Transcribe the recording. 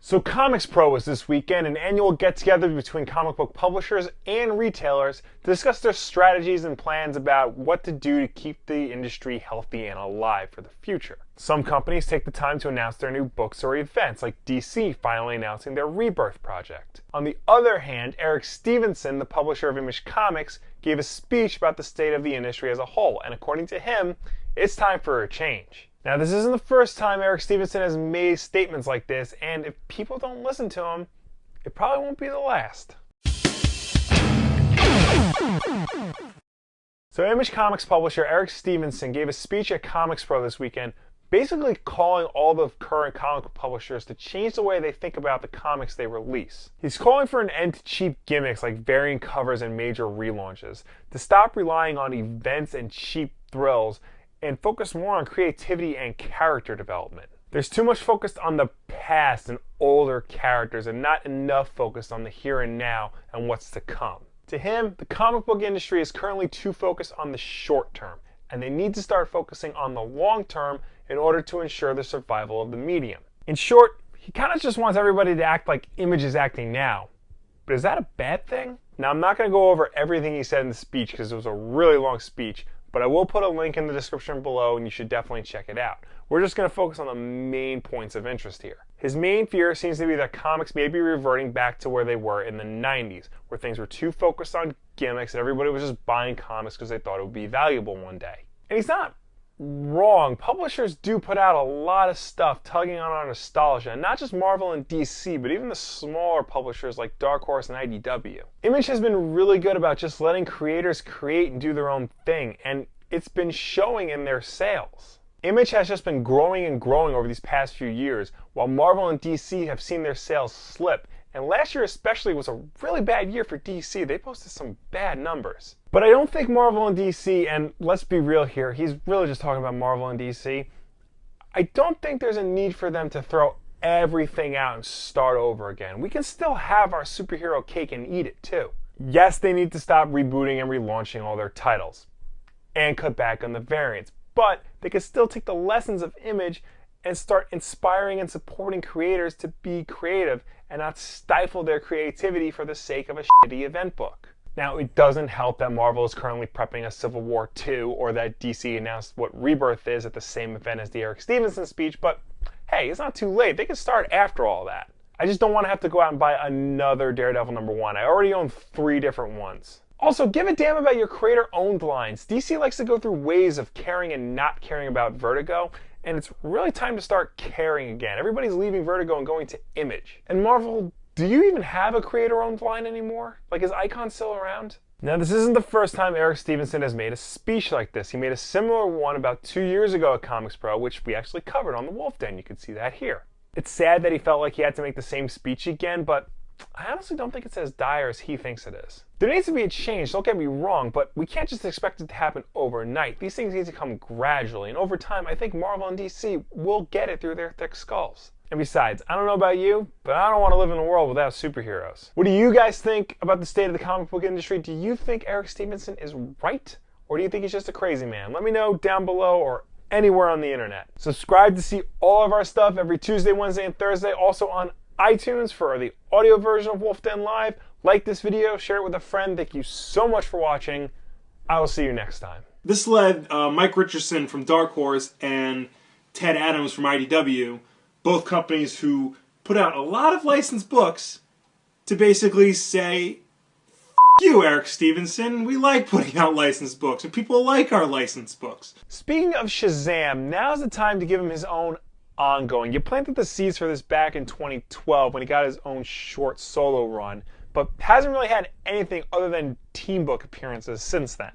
So ComicsPRO was this weekend, an annual get-together between comic book publishers and retailers to discuss their strategies and plans about what to do to keep the industry healthy and alive for the future. Some companies take the time to announce their new books or events, like DC finally announcing their Rebirth project. On the other hand, Eric Stephenson, the publisher of Image Comics, gave a speech about the state of the industry as a whole, and according to him, it's time for a change. Now, this isn't the first time Eric Stephenson has made statements like this, and if people don't listen to him, it probably won't be the last. So Image Comics publisher Eric Stephenson gave a speech at ComicsPRO this weekend, basically calling all the current comic book publishers to change the way they think about the comics they release. He's calling for an end to cheap gimmicks like variant covers and major relaunches, to stop relying on events and cheap thrills, and focus more on creativity and character development. There's too much focused on the past and older characters and not enough focused on the here and now and what's to come. To him, the comic book industry is currently too focused on the short term, and they need to start focusing on the long term in order to ensure the survival of the medium. In short, he kind of just wants everybody to act like Image is acting now. But is that a bad thing? Now, I'm not going to go over everything he said in the speech because it was a really long speech, but I will put a link in the description below and you should definitely check it out. We're just going to focus on the main points of interest here. His main fear seems to be that comics may be reverting back to where they were in the 90s, where things were too focused on gimmicks and everybody was just buying comics because they thought it would be valuable one day. And he's not wrong. Publishers do put out a lot of stuff tugging on our nostalgia, and not just Marvel and DC, but even the smaller publishers like Dark Horse and IDW. Image has been really good about just letting creators create and do their own thing, and it's been showing in their sales. Image has just been growing and growing over these past few years, while Marvel and DC have seen their sales slip. And last year especially was a really bad year for DC. They posted some bad numbers. But I don't think Marvel and DC, and let's be real here, he's really just talking about Marvel and DC. I don't think there's a need for them to throw everything out and start over again. We can still have our superhero cake and eat it too. Yes, they need to stop rebooting and relaunching all their titles and cut back on the variants, but they can still take the lessons of Image and start inspiring and supporting creators to be creative and not stifle their creativity for the sake of a shitty event book. Now, it doesn't help that Marvel is currently prepping a Civil War 2 or that DC announced what Rebirth is at the same event as the Eric Stephenson speech, but hey, it's not too late. They can start after all that. I just don't want to have to go out and buy another Daredevil #1. I already own 3 different ones. Also, give a damn about your creator-owned lines. DC likes to go through waves of caring and not caring about Vertigo, and it's really time to start caring again. Everybody's leaving Vertigo and going to Image. And Marvel, do you even have a creator-owned line anymore? Like, is Icon still around? Now, this isn't the first time Eric Stephenson has made a speech like this. He made a similar one about 2 years ago at ComicsPRO, which we actually covered on the Wulff Den. You can see that here. It's sad that he felt like he had to make the same speech again, but I honestly don't think it's as dire as he thinks it is. There needs to be a change, don't get me wrong, but we can't just expect it to happen overnight. These things need to come gradually, and over time, I think Marvel and DC will get it through their thick skulls. And besides, I don't know about you, but I don't want to live in a world without superheroes. What do you guys think about the state of the comic book industry? Do you think Eric Stephenson is right? Or do you think he's just a crazy man? Let me know down below or anywhere on the internet. Subscribe to see all of our stuff every Tuesday, Wednesday, and Thursday. Also on iTunes for the audio version of Wulff Den Live. Like this video, share it with a friend. Thank you so much for watching. I will see you next time. This led Mike Richardson from Dark Horse and Ted Adams from IDW, both companies who put out a lot of licensed books, to basically say, F you, Eric Stephenson, we like putting out licensed books, and people like our licensed books. Speaking of Shazam, now's the time to give him his own ongoing. You planted the seeds for this back in 2012 when he got his own short solo run, but hasn't really had anything other than team book appearances since then.